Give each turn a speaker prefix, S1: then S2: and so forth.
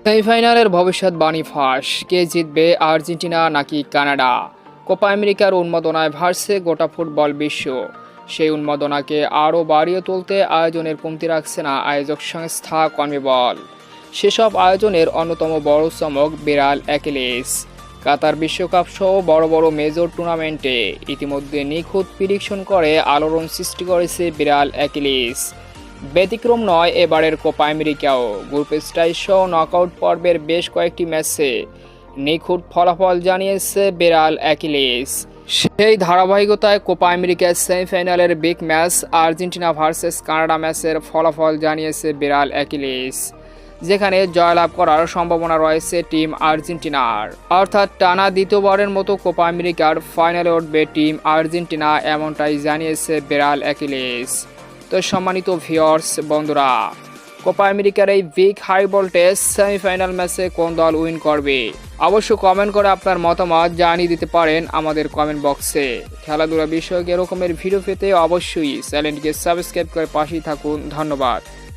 S1: সেমিফাইনালের ভবিষ্যৎবাণী ফাঁস, কে জিতবে, আর্জেন্টিনা নাকি কানাডা? কোপা আমেরিকার উন্মাদনায় ভাসছে গোটা ফুটবল বিশ্ব। সেই উন্মাদনাকে আরও বাড়িয়ে তুলতে আয়োজনের কমতি রাখছে না আয়োজক সংস্থা কনমেবল। সেসব আয়োজনের অন্যতম বড় চমক বিড়াল অ্যাকিলিস। কাতার বিশ্বকাপ সহ বড় বড় মেজর টুর্নামেন্টে ইতিমধ্যে নিখুঁত প্রিডিকশন করে আলোড়ন সৃষ্টি করেছে বিড়াল অ্যাকিলিস। ব্যতিক্রম নয় এবারের কোপা আমেরিকাও। গ্রুপ স্টেজ সহ নকআউট পর্বের বেশ কয়েকটি ম্যাচে নিখুঁত ফলাফল জানিয়েছে বিড়াল অ্যাকিলিস। সেই ধারাবাহিকতায় কোপা আমেরিকার সেমিফাইনালের big match Argentina versus Canada ম্যাচের ফলাফল জানিয়েছে বিড়াল অ্যাকিলিস, যেখানে জয়লাভ করার সম্ভাবনা রয়েছে টিম আর্জেন্টিনার। অর্থাৎ টানা দ্বিতীয়বারের মতো কোপা আমেরিকার ফাইনালে উঠবে টিম আর্জেন্টিনা, এমনটাই জানিয়েছে বিড়াল অ্যাকিলিস। তো সম্মানিত ভিউয়ার্স বন্ধুরা, কোপা আমেরিকার এই বিগ হাই ভোল্টেজ সেমিফাইনাল ম্যাচে কোন দল উইন করবে অবশ্যই কমেন্ট করে আপনার মতামত জানিয়ে দিতে পারেন আমাদের কমেন্ট বক্সে। খেলাধুলা বিষয়ক এরকমের ভিডিও পেতে অবশ্যই চ্যানেলটিকে সাবস্ক্রাইব করে পাশেই থাকুন। ধন্যবাদ।